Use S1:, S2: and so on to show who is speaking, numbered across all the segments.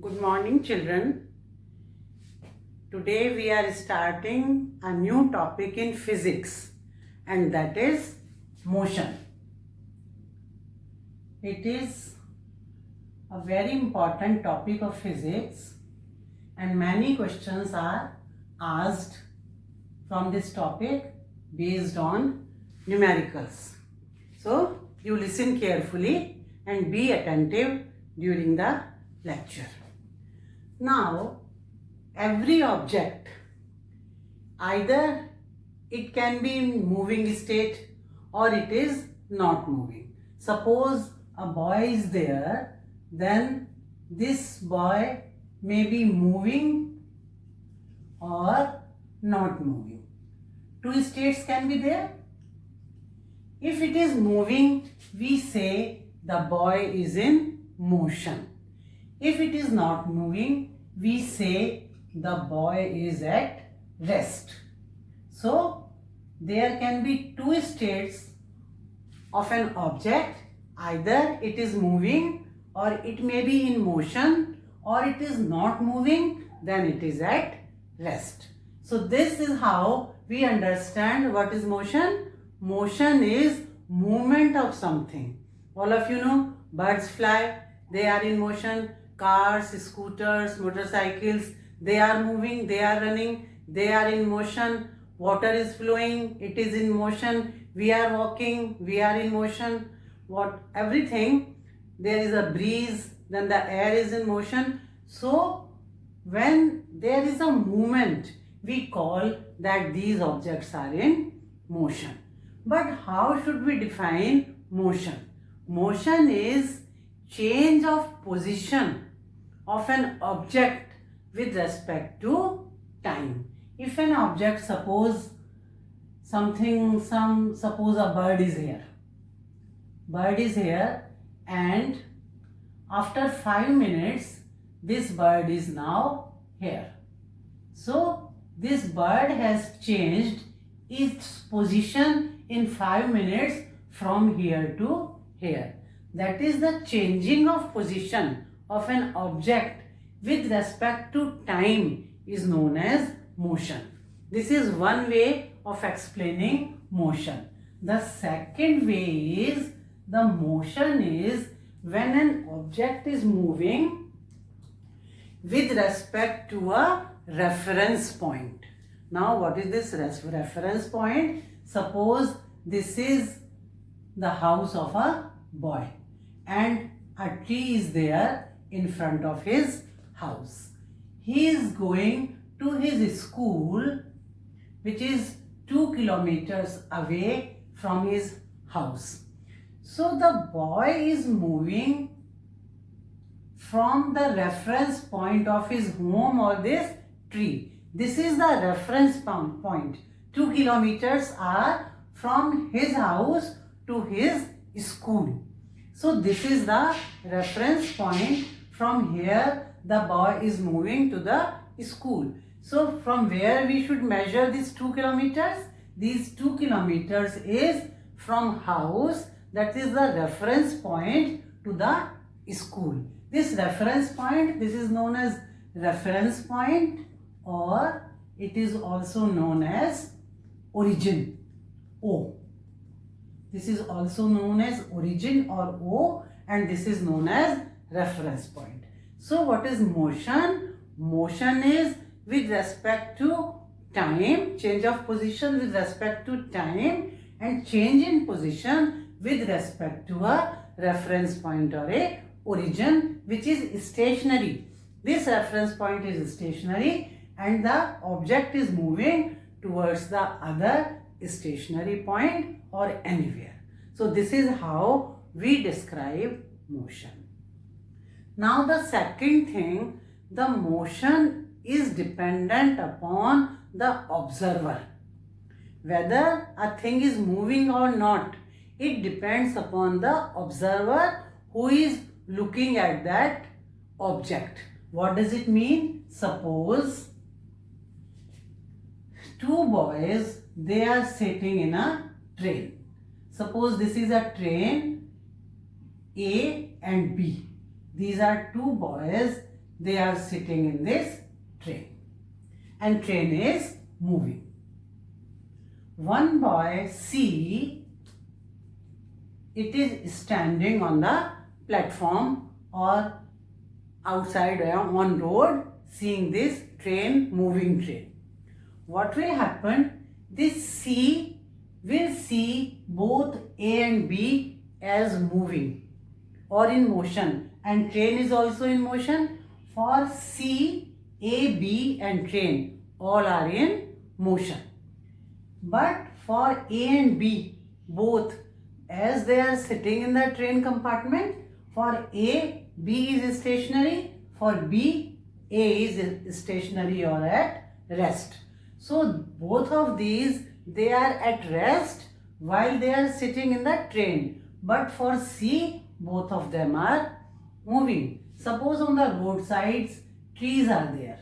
S1: Good morning, children. Today we are starting a new topic in physics, and that is motion. It is a very important topic of physics, and many questions are asked from this topic based on numericals. So you listen carefully and be attentive during the lecture. Now, every object, either it can be in moving state or it is not moving. Suppose a boy is there, then this boy may be moving or not moving. Two states can be there. If it is moving, we say the boy is in motion. If it is not moving, we say the boy is at rest. So, there can be two states of an object. Either it is moving or it may be in motion, or it is not moving, then it is at rest. So, this is how we understand what is motion. Motion is movement of something. All of you know birds fly, they are in motion. Cars, scooters, motorcycles, they are moving, they are running, they are in motion. Water is flowing, it is in motion. We are walking, we are in motion. Everything, there is a breeze, then the air is in motion. So, when there is a movement, we call that these objects are in motion. But how should we define motion? Motion is change of position of an object with respect to time. If an object, suppose a bird is here. Bird is here, and after 5 minutes, this bird is now here. So, this bird has changed its position in 5 minutes from here to here. That is the changing of position of an object with respect to time is known as motion. This is one way of explaining motion. The second way is the motion is when an object is moving with respect to a reference point. Now, what is this reference point? Suppose this is the house of a boy and a tree is there in front of his house. He is going to his school, which is 2 kilometers away from his house. So the boy is moving from the reference point of his home or this tree. This is the reference point. 2 kilometers are from his house to his school. So this is the reference point. From here the boy is moving to the school. So from where we should measure these 2 kilometers? These 2 kilometers is from house, that is the reference point, to the school. This reference point, this is known as reference point, or it is also known as origin, O. This is also known as origin or O, and this is known as reference point. So what is motion? Motion is with respect to time, change of position with respect to time, and change in position with respect to a reference point or a origin, which is stationary. This reference point is stationary and the object is moving towards the other stationary point or anywhere. So this is how we describe motion. Now the second thing, the motion is dependent upon the observer. Whether a thing is moving or not, it depends upon the observer who is looking at that object. What does it mean? Suppose two boys, they are sitting in a train. Suppose this is a train A and B. These are two boys, they are sitting in this train and train is moving. One boy see it is standing on the platform or outside on road, seeing this train, moving train. What will happen? This C will see both A and B as moving or in motion, and train is also in motion. For C, A, B and train all are in motion. But for A and B both, as they are sitting in the train compartment, for A, B is stationary, for B, A is stationary or at rest. So both of these, they are at rest while they are sitting in the train. But for C, both of them are moving. Suppose on the roadsides, trees are there.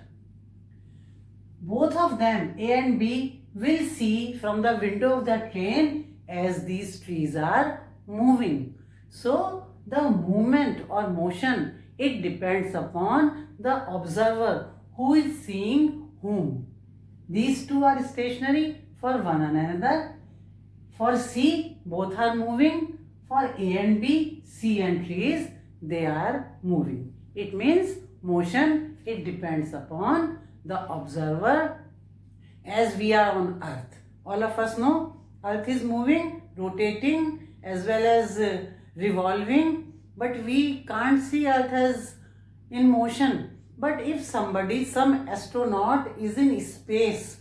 S1: Both of them, A and B, will see from the window of the train as these trees are moving. So the movement or motion, it depends upon the observer who is seeing whom. These two are stationary for one another. For C, both are moving. For A and B, C and trees, they are moving. It means motion, it depends upon the observer. As we are on earth, all of us know earth is moving, rotating as well as revolving, but we can't see earth as in motion. But if somebody, some astronaut is in space,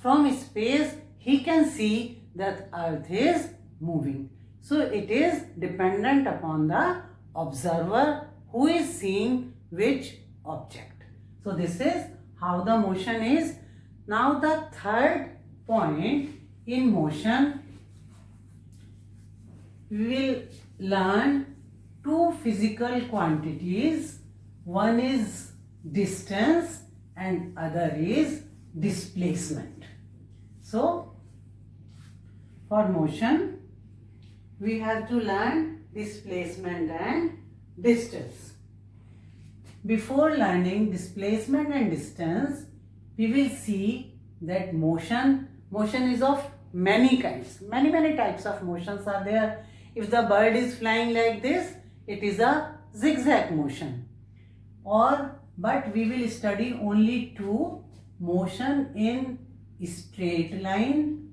S1: from space he can see that earth is moving. So it is dependent upon the observer who is seeing which object. So this is how the motion is. Now the third point in motion, we will learn two physical quantities. One is distance and other is displacement. So for motion, we have to learn displacement and distance. Before learning displacement and distance, we will see that motion is of many kinds. Many types of motions are there. If the bird is flying like this, it is a zigzag motion. But we will study only two: motion in straight line,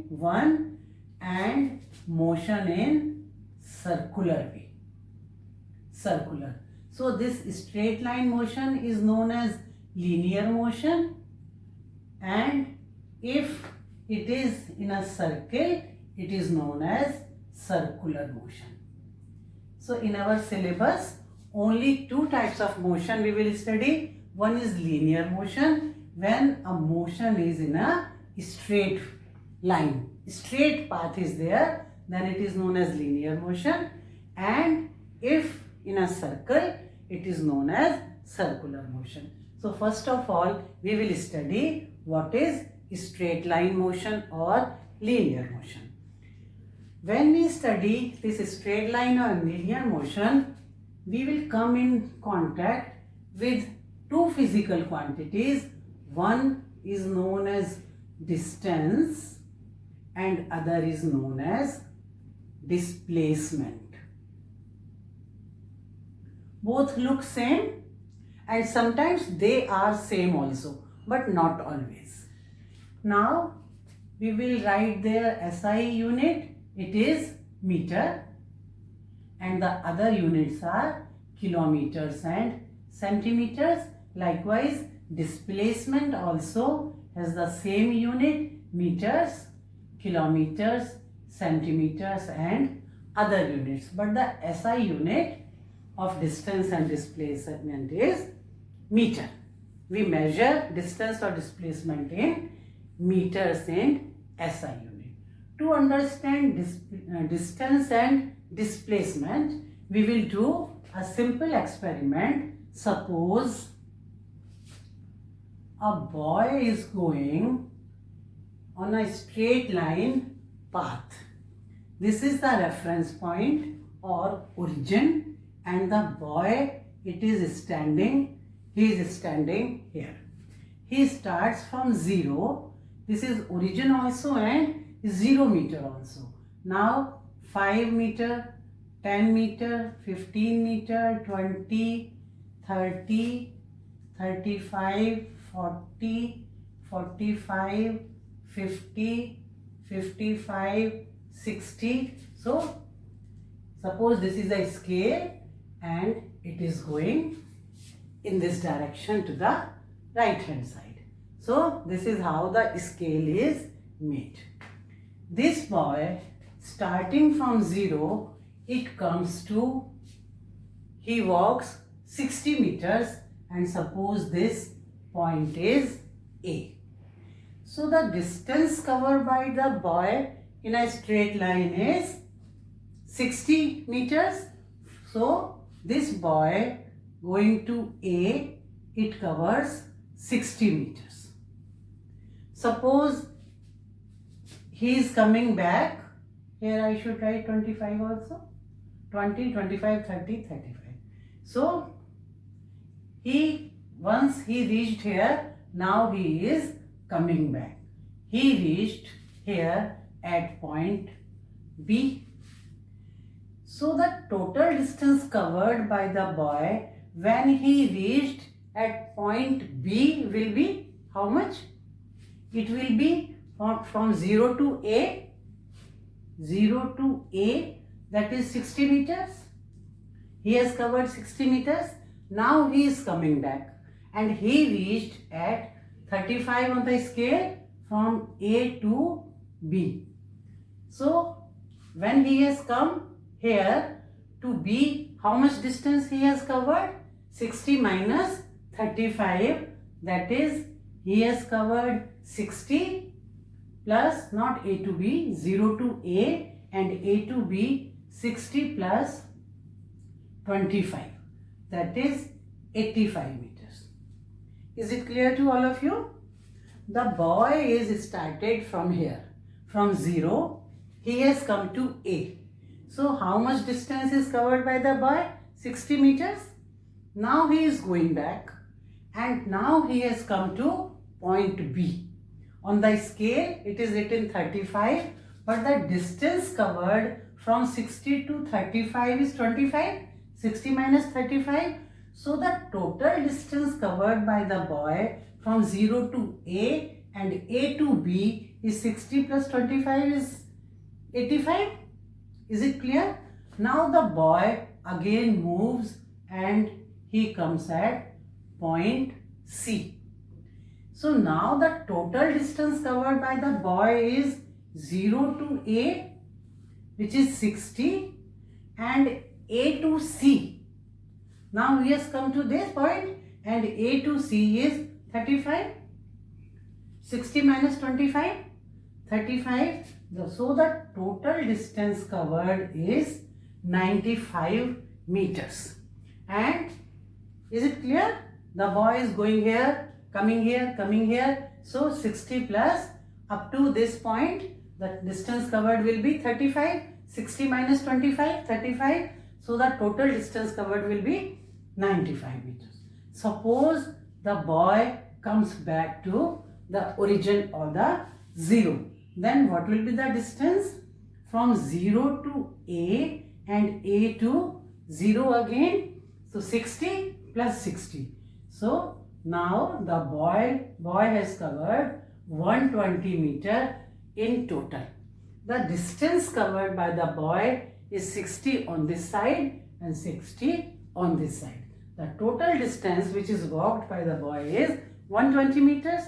S1: one, and motion in circular way. So this straight line motion is known as linear motion, and if it is in a circle, it is known as circular motion. So in our syllabus, only two types of motion we will study. One is linear motion, when a motion is in a straight line, straight path is there, then it is known as linear motion. And if in a circle, it is known as circular motion. So first of all, we will study what is straight line motion or linear motion. When we study this straight line or linear motion, we will come in contact with two physical quantities. One is known as distance and other is known as displacement. Both look same and sometimes they are same also, but not always. Now we will write their SI unit. It is meter, and the other units are kilometers and centimeters. Likewise, displacement also has the same unit: meters, kilometers, centimeters and other units. But the SI unit of distance and displacement is meter. We measure distance or displacement in meters and SI unit. To understand distance and displacement, we will do a simple experiment. Suppose a boy is going on a straight line path. This is the reference point or origin, and the boy, it is standing, he is standing here. He starts from 0. This is origin also and 0 meter also. Now 5 meter, 10 meter, 15 meter, 20, 30, 35, 40, 45, 50, 55, 60. So suppose this is a scale and it is going in this direction to the right hand side. So this is how the scale is made. This boy, starting from 0, it comes to, he walks 60 meters and suppose this point is A. So the distance covered by the boy in a straight line is 60 meters. So this boy going to A, it covers 60 meters. Suppose he is coming back, here I should write 25 also, 20, 25, 30, 35. So once he reached here, now he is coming back. He reached here at point B. So the total distance covered by the boy when he reached at point B will be how much? It will be from 0 to A. 0 to A, that is 60 meters. He has covered 60 meters. Now he is coming back and he reached at 35 on the scale from A to B. So when he has come here to B, how much distance he has covered? 60 minus 35, that is he has covered 60 plus not A to B, 0 to A and A to B, 60 plus 25, that is 85 meters. Is it clear to all of you? The boy is started from here, from 0, he has come to A. So how much distance is covered by the boy? 60 meters. Now he is going back and now he has come to point B. On the scale it is written 35, but the distance covered from 60 to 35 is 25. 60 minus 35. So the total distance covered by the boy from 0 to A and A to B is 60 plus 25 is 85. Is it clear? Now the boy again moves and he comes at point C. So now the total distance covered by the boy is 0 to A, which is 60, and A to C. Now he has come to this point and A to C is 35. 60 minus 25, 35. So the total distance covered is 95 meters. And is it clear? The boy is going here, coming here, coming here. So 60 plus up to this point, the distance covered will be 35. 60 minus 25, 35. So the total distance covered will be 95 meters. Suppose the boy comes back to the origin or the 0. Then what will be the distance? From 0 to A and A to 0 again. So 60 plus 60. So now the boy has covered 120 meter in total. The distance covered by the boy is 60 on this side and 60 on this side. The total distance which is walked by the boy is 120 meters.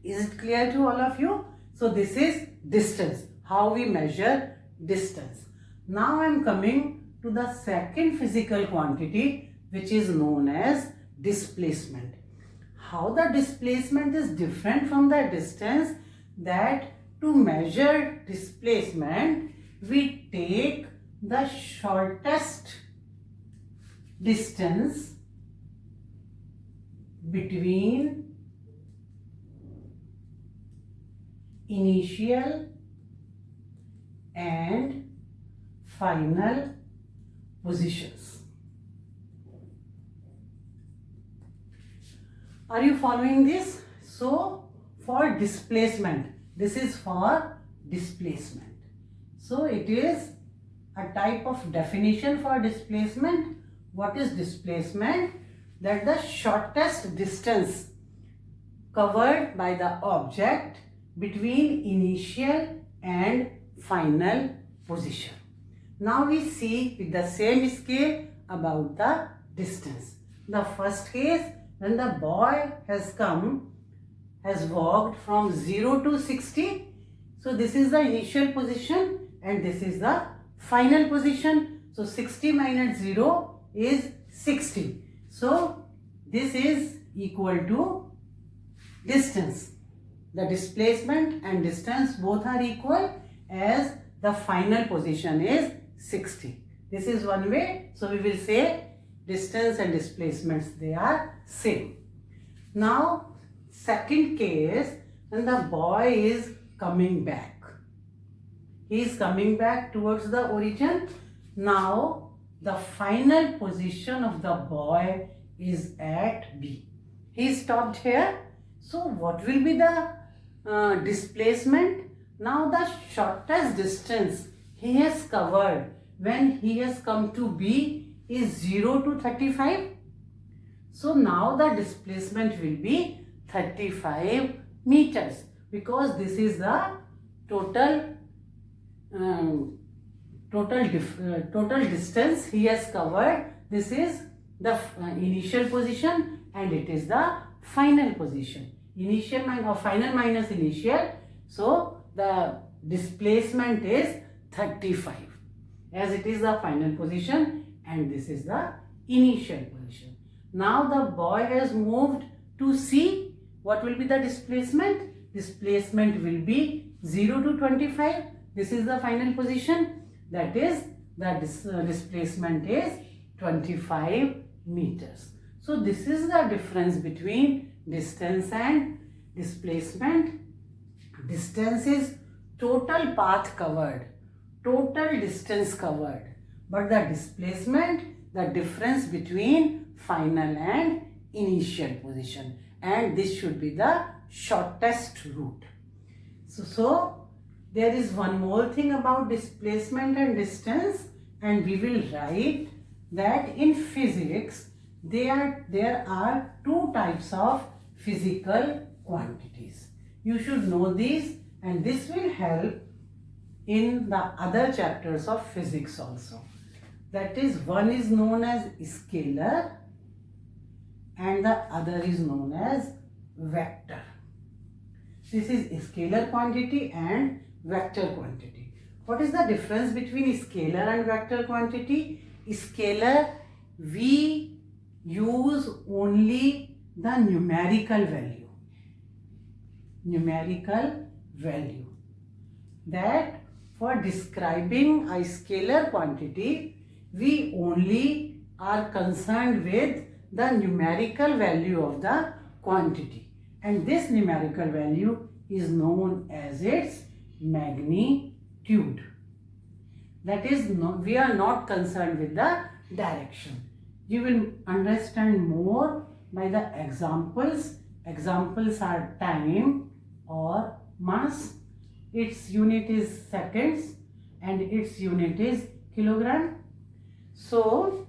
S1: Is it clear to all of you? So this is distance, how we measure distance. Now I am coming to the second physical quantity which is known as displacement. How the displacement is different from the distance, that to measure displacement we take the shortest distance between initial and final positions. Are you following this? So for displacement, this is for displacement. So it is a type of definition for displacement. What is displacement? That the shortest distance covered by the object between initial and final position. Now we see with the same scale about the distance. The first case, when the boy has walked from 0 to 60. So this is the initial position and this is the final position. So 60 minus 0 is 60. So this is equal to distance. The displacement and distance both are equal as the final position is 60. This is one way. So we will say distance and displacements, they are same. Now second case, when the boy is coming back. He is coming back towards the origin. Now the final position of the boy is at B. He stopped here. So what will be the displacement? Now the shortest distance he has covered when he has come to B is 0 to 35. So now the displacement will be 35 meters because this is the total distance he has covered. This is the initial position and it is the final position. Initial or final minus initial. So the displacement is 35 as it is the final position and this is the initial position. Now the boy has moved to C. What will be the displacement? Displacement will be 0 to 25. This is the final position. That is the displacement is 25 meters. So this is the difference between distance and displacement. Distance is total path covered, total distance covered. But the displacement, the difference between final and initial position. And this should be the shortest route. So there is one more thing about displacement and distance, and we will write that in physics there are two types of physical quantities. You should know these and this will help in the other chapters of physics also. That is, one is known as scalar and the other is known as vector. This is scalar quantity and vector quantity. What is the difference between scalar and vector quantity? Scalar, we use only the numerical value. Numerical value. That for describing a scalar quantity, we only are concerned with the numerical value of the quantity. And this numerical value is known as its magnitude. That is, we are not concerned with the direction. You will understand more by the examples. Examples are time or mass. Its unit is seconds and its unit is kilogram. So,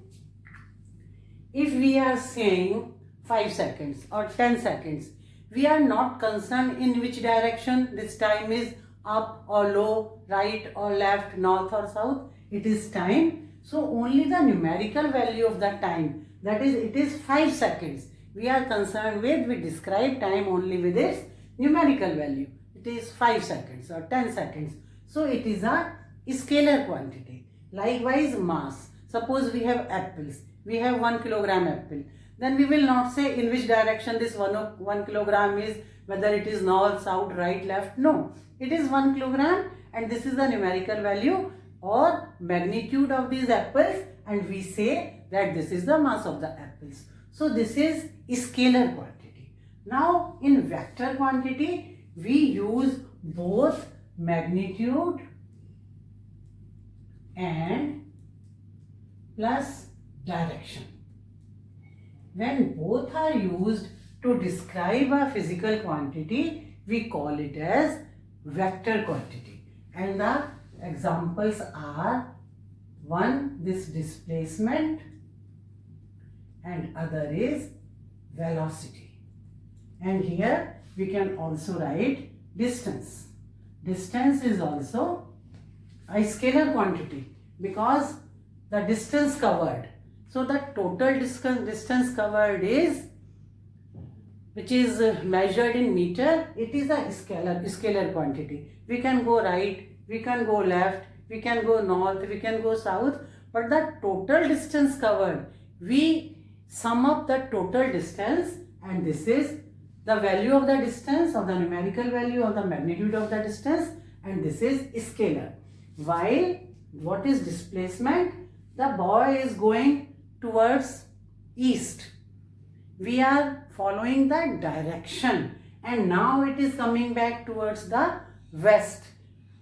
S1: if we are saying 5 seconds or 10 seconds, we are not concerned in which direction this time is, up or low, right or left, north or south. It is time. So only the numerical value of the time, that is, it is 5 seconds. We are concerned with, we describe time only with its numerical value. It is 5 seconds or 10 seconds. So it is a scalar quantity. Likewise, mass. Suppose we have apples. We have 1 kilogram apple. Then we will not say in which direction this 1 kilogram is, whether it is north, south, right, left. No. It is 1 kilogram and this is the numerical value or magnitude of these apples, and we say that this is the mass of the apples. So this is scalar quantity. Now in vector quantity, we use both magnitude and plus direction. When both are used, To describe a physical quantity, we call it as vector quantity. And the examples are, one, this displacement, and other is velocity. And here we can also write distance. Distance is also a scalar quantity because the distance covered. So the total distance covered is, which is measured in meter, it is a scalar quantity. We can go right, we can go left, we can go north, we can go south, but the total distance covered, we sum up the total distance, and this is the value of the distance, or the numerical value of the magnitude of the distance, and this is scalar. While what is displacement? The boy is going towards east. We are following the direction, and now it is coming back towards the west.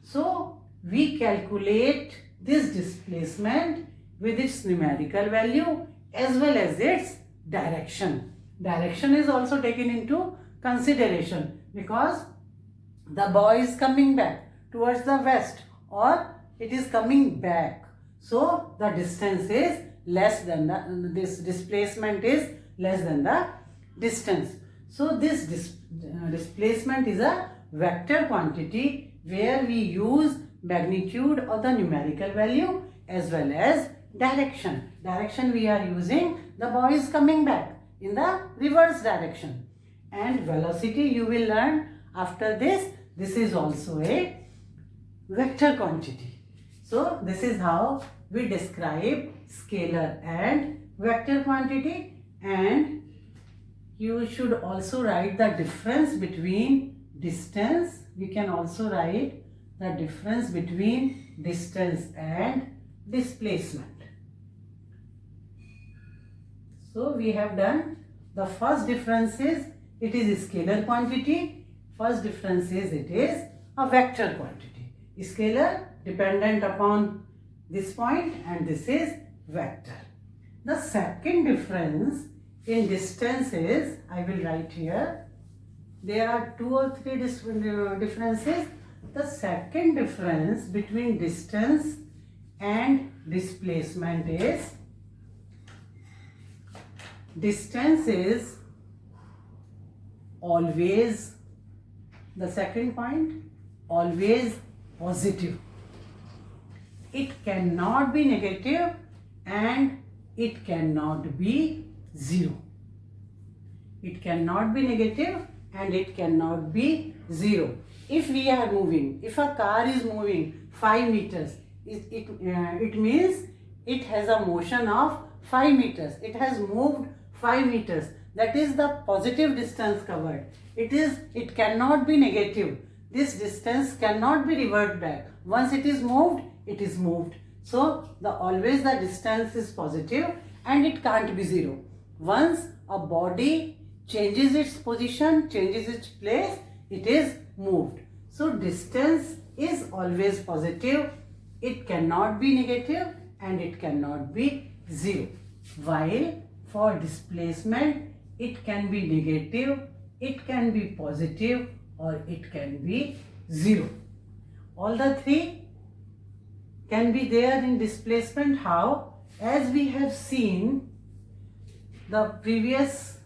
S1: So we calculate this displacement with its numerical value as well as its direction. Direction is also taken into consideration because the boy is coming back towards the west, or it is coming back. So the distance is less than this displacement is less than the distance. So this displacement is a vector quantity where we use magnitude of the numerical value as well as direction. Direction we are using, the boy is coming back in the reverse direction. And velocity you will learn after this. This is also a vector quantity. So this is how we describe scalar and vector quantity. And you should also write the difference between distance. We can also write the difference between distance and displacement. So we have done the first difference is it is a scalar quantity. First difference is it is a vector quantity. Scalar dependent upon this point, and this is vector. The second difference in distance is, I will write here, there are 2 or 3 differences. The second difference between distance and displacement is, distance is always, the second point, always positive. It cannot be negative and it cannot be zero. It cannot be negative and it cannot be zero. If we are moving, if a car is moving 5 meters, it means it has a motion of 5 meters. It has moved 5 meters. That is the positive distance covered. It cannot be negative. This distance cannot be reverted back. Once it is moved, it is moved. So always the distance is positive and it can't be zero. Once a body changes its position, changes its place, it is moved. So distance is always positive. It cannot be negative and it cannot be zero. While for displacement, it can be negative, it can be positive, or it can be zero. All the three can be there in displacement. How? As we have seen the previous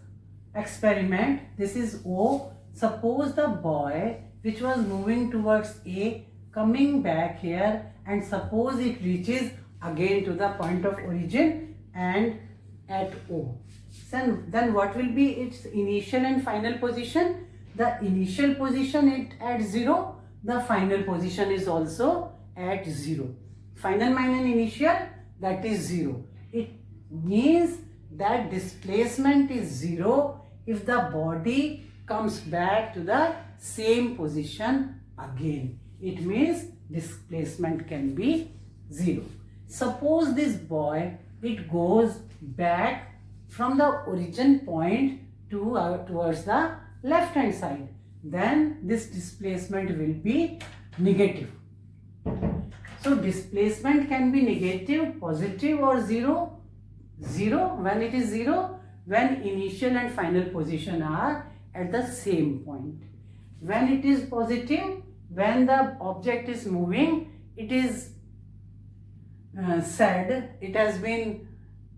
S1: experiment, this is O. Suppose the boy which was moving towards A coming back here, and suppose it reaches again to the point of origin and at O. Then what will be its initial and final position? The initial position is at 0. The final position is also at 0. Final minus initial, that is 0. It means that displacement is 0 if the body comes back to the same position again. It means displacement can be 0. Suppose this boy, it goes back from the origin point towards the left hand side. Then this displacement will be negative. So displacement can be negative, positive, or 0. 0, when it is 0, when initial and final position are at the same point. When it is positive, when the object is moving, it is said it has been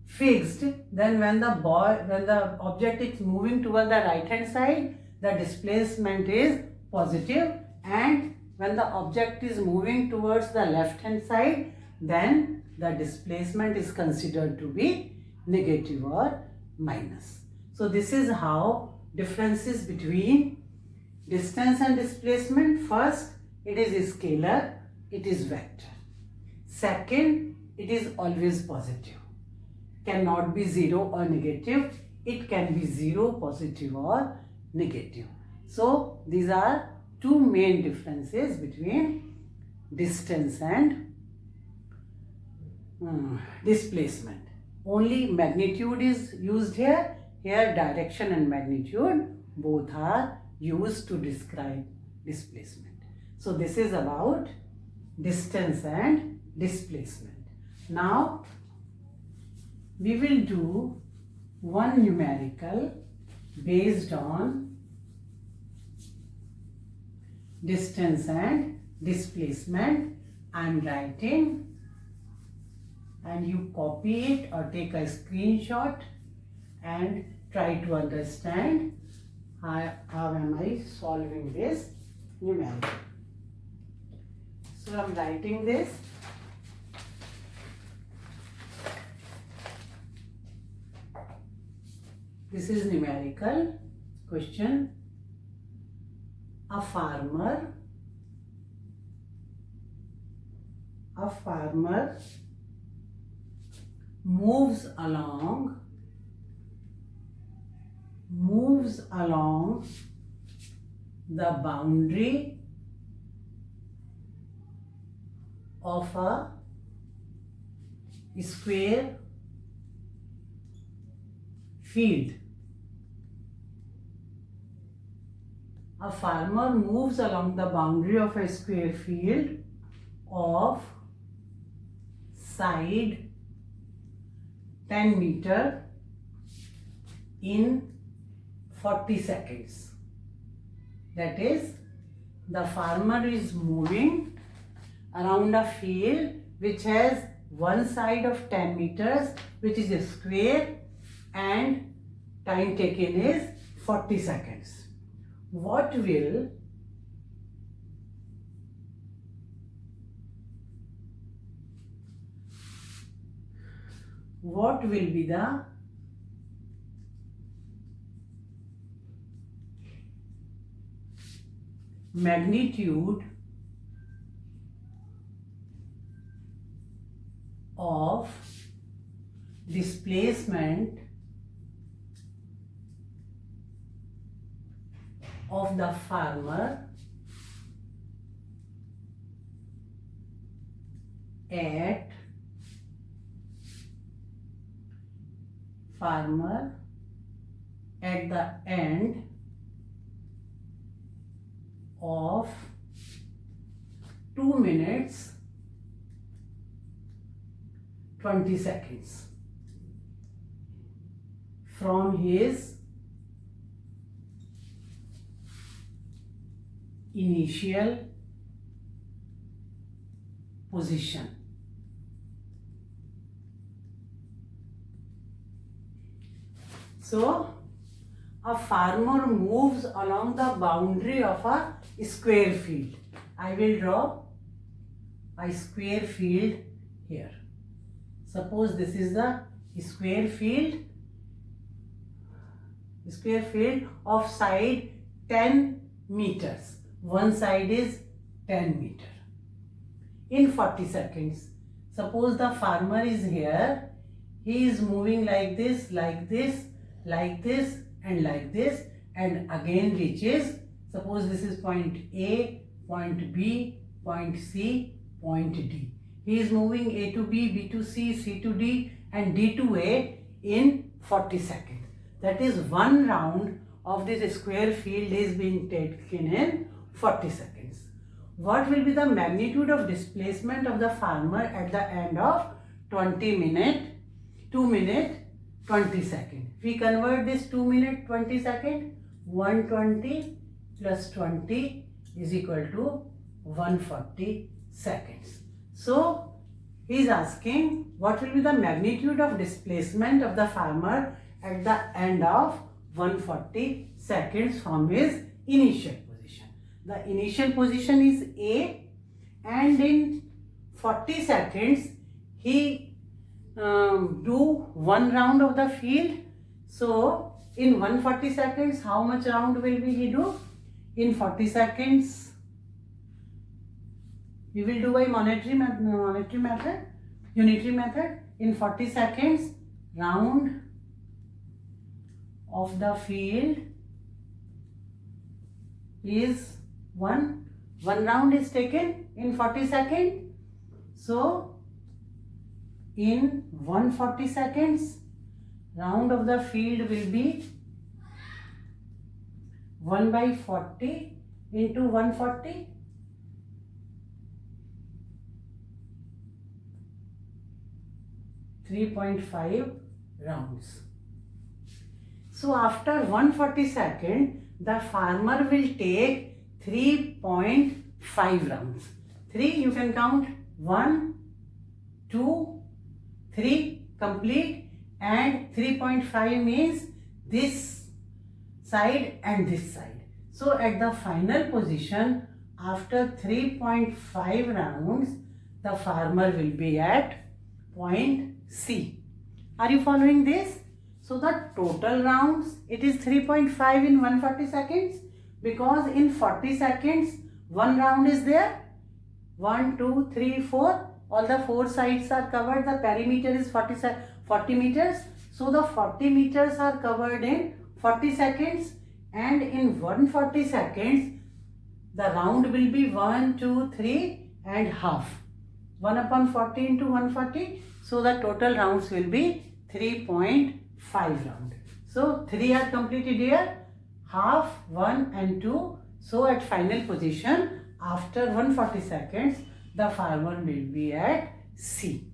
S1: fixed. Then when the object is moving toward the right hand side, the displacement is positive, and when the object is moving towards the left hand side, then the displacement is considered to be negative or minus. So this is how differences between distance and displacement. First, it is scalar, it is vector. Second, it is always positive. Cannot be 0 or negative. It can be 0, positive or negative. So these are two main differences between distance and displacement. Only magnitude is used here. Here direction and magnitude both are used to describe displacement. So this is about distance and displacement. Now we will do one numerical based on distance and displacement. I am writing and you copy it or take a screenshot and try to understand how am I solving this numerical. So I am writing this. This is numerical question. A farmer moves along the boundary of a square field. A farmer moves along the boundary of a square field of side 10 meters in 40 seconds. That is, the farmer is moving around a field which has one side of 10 meters, which is a square, and time taken is 40 seconds. What will be the magnitude of displacement of the farmer at the end of 2 minutes 20 seconds from his initial position. So, a farmer moves along the boundary of a square field. I will draw a square field here. Suppose this is the square field of side 10 meters. One side is 10 meters. In 40 seconds, suppose the farmer is here. He is moving like this, like this, like this, and like this, and again reaches, suppose this is point A, point B, point C, point D. He is moving A to B, B to C, C to D, and D to A in 40 seconds. That is, one round of this square field is being taken in 40 seconds. What will be the magnitude of displacement of the farmer at the end of 2 minutes 20 seconds. We convert this 2 minutes 20 seconds. 120 plus 20 is equal to 140 seconds. So he is asking what will be the magnitude of displacement of the farmer at the end of 140 seconds from his initial position. The initial position is A, and in 40 seconds he do one round of the field. So in 140 seconds, how much round will he do? In 40 seconds, we will do by unitary method. In 40 seconds, round of the field is one round is taken in 40 seconds. So in 140 seconds, round of the field will be 1 by 40 into 140. .5 rounds. So after 140 seconds, the farmer will take 3.5 rounds. 3 you can count 1, 2, 3 complete, and 3.5 means this side and this side. So at the final position, after 3.5 rounds, the farmer will be at point C. Are you following this? So the total rounds, it is 3.5 in 140 seconds, because in 40 seconds, one round is there. 1, 2, 3, 4. All the 4 sides are covered. The perimeter is 40 meters. So the 40 meters are covered in 40 seconds, and in 140 seconds, the round will be 1, 2, 3 and half. 1 upon 40 into 140. So the total rounds will be 3.5 round. So 3 are completed here, half, 1 and 2. So at final position, after 140 seconds, the farmer will be at C.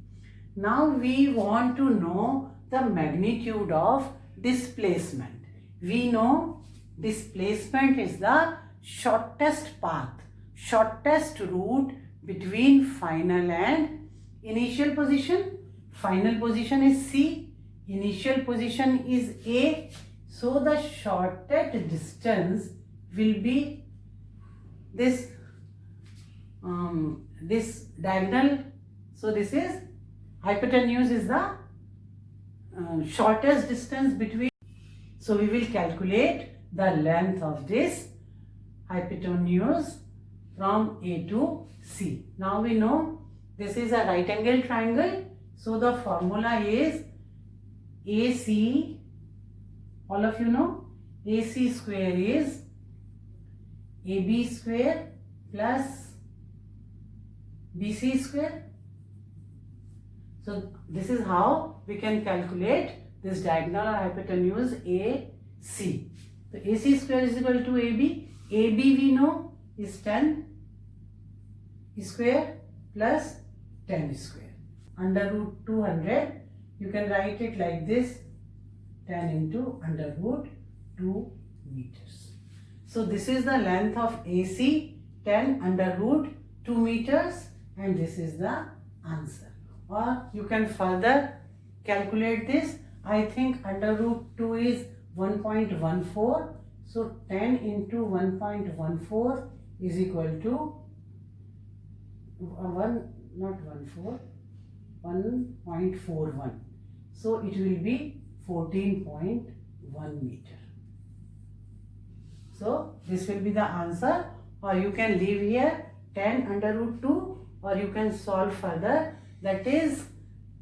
S1: Now we want to know the magnitude of displacement. We know displacement is the shortest path, shortest route between final and initial position. Final position is C, initial position is A. So the shortest distance will be this diagonal. So this is hypotenuse is the shortest distance between. So we will calculate the length of this hypotenuse from A to C. Now we know this is a right angle triangle. So the formula is AC, all of you know, AC square is AB square plus BC square. So this is how we can calculate this diagonal or hypotenuse AC. So AC square is equal to AB. AB we know is 10 square plus 10 square. Under root 200, you can write it like this, 10 into under root 2 meters. So this is the length of AC, 10 under root 2 meters, and this is the answer. Or you can further calculate this. I think under root 2 is 1.14. So 10 into 1.14 is equal to 1.41. So it will be 14.1 meter. So this will be the answer, or you can leave here 10 under root 2, or you can solve further. That is,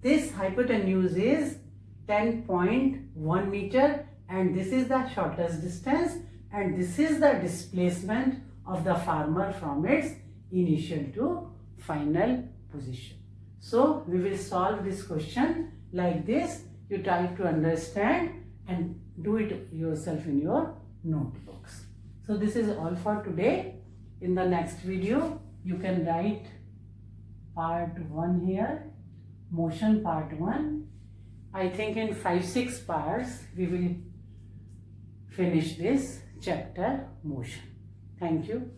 S1: this hypotenuse is 10.1 meter, and this is the shortest distance, and this is the displacement of the farmer from its initial to final position. So we will solve this question like this. You try to understand and do it yourself in your notebooks. So this is all for today. In the next video, you can write part 1 here, motion part 1. I think in 5-6 parts we will finish this chapter motion. Thank you.